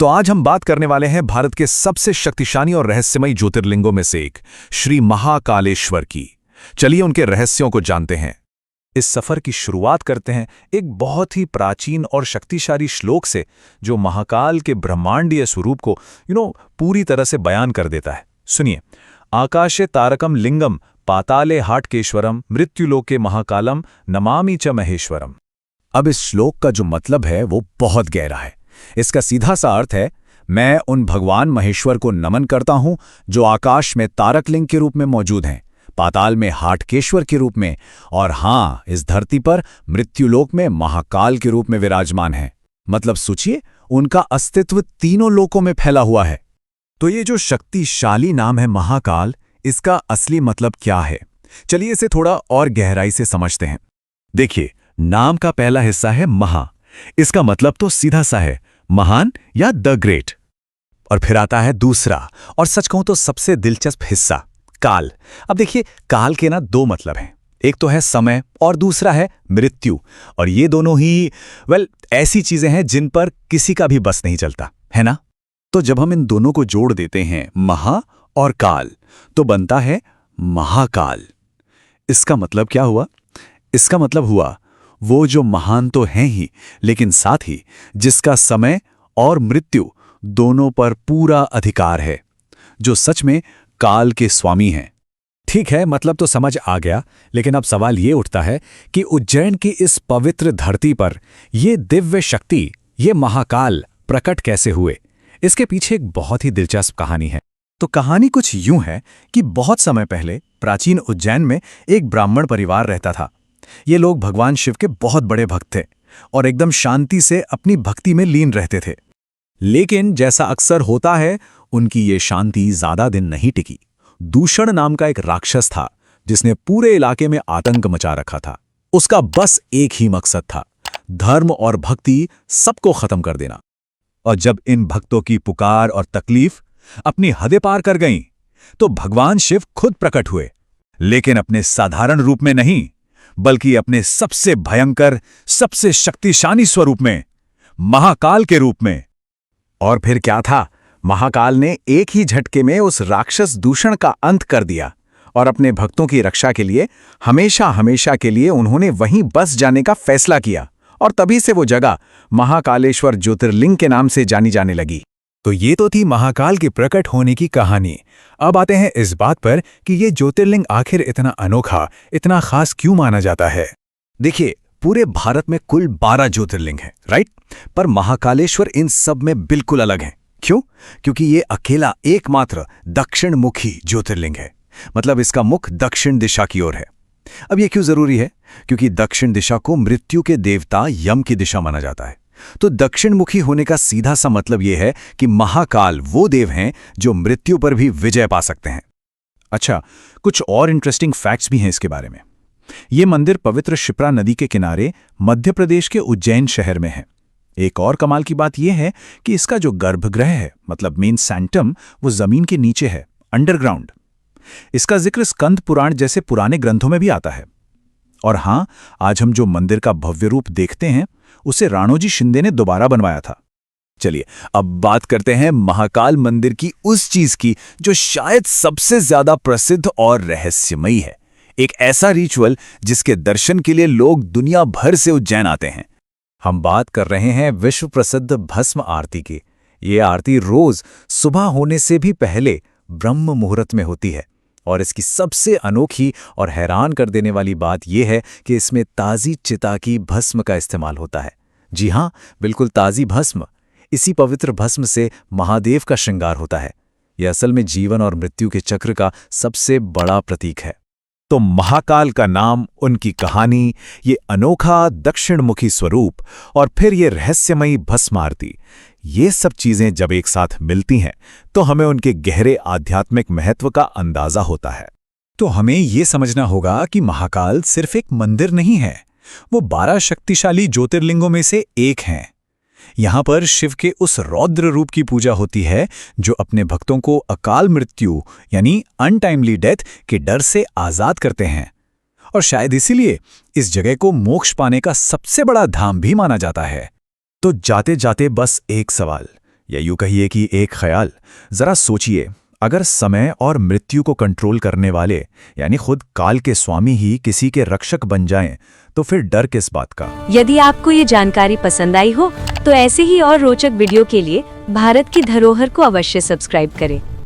तो आज हम बात करने वाले हैं भारत के सबसे शक्तिशाली और रहस्यमयी ज्योतिर्लिंगों में से एक श्री महाकालेश्वर की। चलिए उनके रहस्यों को जानते हैं। इस सफर की शुरुआत करते हैं एक बहुत ही प्राचीन और शक्तिशाली श्लोक से, जो महाकाल के ब्रह्मांडीय स्वरूप को पूरी तरह से बयान कर देता है। सुनिए, आकाशे तारकम लिंगम पाताले हाटकेश्वरम मृत्युलोके महाकालम नमामि च महेश्वरम। अब इस श्लोक का जो मतलब है वो बहुत गहरा है। इसका सीधा सा अर्थ है, मैं उन भगवान महेश्वर को नमन करता हूं जो आकाश में तारक लिंग के रूप में मौजूद हैं, पाताल में हाटकेश्वर के रूप में, और हां, इस धरती पर मृत्युलोक में महाकाल के रूप में विराजमान हैं। मतलब सोचिए, उनका अस्तित्व तीनों लोकों में फैला हुआ है। तो ये जो शक्तिशाली नाम है महाकाल, इसका असली मतलब क्या है? चलिए इसे थोड़ा और गहराई से समझते हैं। देखिए, नाम का पहला हिस्सा है महा। इसका मतलब तो सीधा सा है, महान या द ग्रेट। और फिर आता है दूसरा, और सच कहूं तो सबसे दिलचस्प हिस्सा, काल। अब देखिए, काल के ना दो मतलब हैं। एक तो है समय और दूसरा है मृत्यु। और ये दोनों ही ऐसी चीजें हैं जिन पर किसी का भी बस नहीं चलता, है ना? तो जब हम इन दोनों को जोड़ देते हैं, महा और काल, तो बनता है महाकाल। इसका मतलब क्या हुआ? इसका मतलब हुआ वो जो महान तो हैं ही, लेकिन साथ ही जिसका समय और मृत्यु दोनों पर पूरा अधिकार है, जो सच में काल के स्वामी हैं। ठीक है, मतलब तो समझ आ गया, लेकिन अब सवाल ये उठता है कि उज्जैन की इस पवित्र धरती पर ये दिव्य शक्ति, ये महाकाल प्रकट कैसे हुए? इसके पीछे एक बहुत ही दिलचस्प कहानी है। तो कहानी कुछ यूं है कि बहुत समय पहले प्राचीन उज्जैन में एक ब्राह्मण परिवार रहता था। ये लोग भगवान शिव के बहुत बड़े भक्त थे और एकदम शांति से अपनी भक्ति में लीन रहते थे। लेकिन जैसा अक्सर होता है, उनकी ये शांति ज्यादा दिन नहीं टिकी। दूषण नाम का एक राक्षस था जिसने पूरे इलाके में आतंक मचा रखा था। उसका बस एक ही मकसद था, धर्म और भक्ति सबको खत्म कर देना। और जब इन भक्तों की पुकार और तकलीफ अपनी हदें पार कर गईं, तो भगवान शिव खुद प्रकट हुए, लेकिन अपने साधारण रूप में नहीं, बल्कि अपने सबसे भयंकर, सबसे शक्तिशाली स्वरूप में, महाकाल के रूप में। और फिर क्या था? महाकाल ने एक ही झटके में उस राक्षस दूषण का अंत कर दिया और अपने भक्तों की रक्षा के लिए हमेशा हमेशा के लिए उन्होंने वहीं बस जाने का फैसला किया। और तभी से वो जगह महाकालेश्वर ज्योतिर्लिंग के नाम से जानी जाने लगी। तो ये तो थी महाकाल के प्रकट होने की कहानी। अब आते हैं इस बात पर कि ये ज्योतिर्लिंग आखिर इतना अनोखा, इतना खास क्यों माना जाता है। देखिए, पूरे भारत में कुल 12 ज्योतिर्लिंग हैं, राइट? पर महाकालेश्वर इन सब में बिल्कुल अलग है। क्यों? क्योंकि ये अकेला एकमात्र दक्षिणमुखी ज्योतिर्लिंग है। मतलब इसका मुख दक्षिण दिशा की ओर है। अब ये क्यों जरूरी है? क्योंकि दक्षिण दिशा को मृत्यु के देवता यम की दिशा माना जाता है। तो दक्षिणमुखी होने का सीधा सा मतलब यह है कि महाकाल वो देव हैं जो मृत्यु पर भी विजय पा सकते हैं। अच्छा, कुछ और इंटरेस्टिंग फैक्ट्स भी हैं इसके बारे में। यह मंदिर पवित्र शिप्रा नदी के किनारे मध्य प्रदेश के उज्जैन शहर में है। एक और कमाल की बात यह है कि इसका जो गर्भगृह है, मतलब मेन सैंक्टम, वो जमीन के नीचे है, अंडरग्राउंड। इसका जिक्र स्कंद पुराण जैसे पुराने ग्रंथों में भी आता है। और हां, आज हम जो मंदिर का भव्य रूप देखते हैं, उसे राणोजी शिंदे ने दोबारा बनवाया था। चलिए अब बात करते हैं महाकाल मंदिर की उस चीज की जो शायद सबसे ज्यादा प्रसिद्ध और रहस्यमयी है। एक ऐसा रिचुअल जिसके दर्शन के लिए लोग दुनिया भर से उज्जैन आते हैं। हम बात कर रहे हैं विश्व प्रसिद्ध भस्म आरती की। ये आरती रोज सुबह होने से भी पहले ब्रह्म मुहूर्त में होती है। और इसकी सबसे अनोखी और हैरान कर देने वाली बात यह है कि इसमें ताज़ी चिता की भस्म का इस्तेमाल होता है। जी हाँ, बिल्कुल ताज़ी भस्म। इसी पवित्र भस्म से महादेव का श्रृंगार होता है। यह असल में जीवन और मृत्यु के चक्र का सबसे बड़ा प्रतीक है। तो महाकाल का नाम, उनकी कहानी, ये अनोखा दक्षिणमुखी स्वरूप और फिर ये रहस्यमयी भस्म आरती, ये सब चीजें जब एक साथ मिलती हैं तो हमें उनके गहरे आध्यात्मिक महत्व का अंदाजा होता है। तो हमें ये समझना होगा कि महाकाल सिर्फ एक मंदिर नहीं है, वो 12 शक्तिशाली ज्योतिर्लिंगों में से एक हैं। यहां पर शिव के उस रौद्र रूप की पूजा होती है जो अपने भक्तों को अकाल मृत्यु यानी अनटाइमली डेथ के डर से आजाद करते हैं। और शायद इसीलिए इस जगह को मोक्ष पाने का सबसे बड़ा धाम भी माना जाता है। तो जाते जाते बस एक सवाल, या यूं कहिए कि एक ख्याल। जरा सोचिए, अगर समय और मृत्यु को कंट्रोल करने वाले यानी खुद काल के स्वामी ही किसी के रक्षक बन जाएं, तो फिर डर किस बात का। यदि आपको ये जानकारी पसंद आई हो तो ऐसे ही और रोचक वीडियो के लिए भारत की धरोहर को अवश्य सब्सक्राइब करें।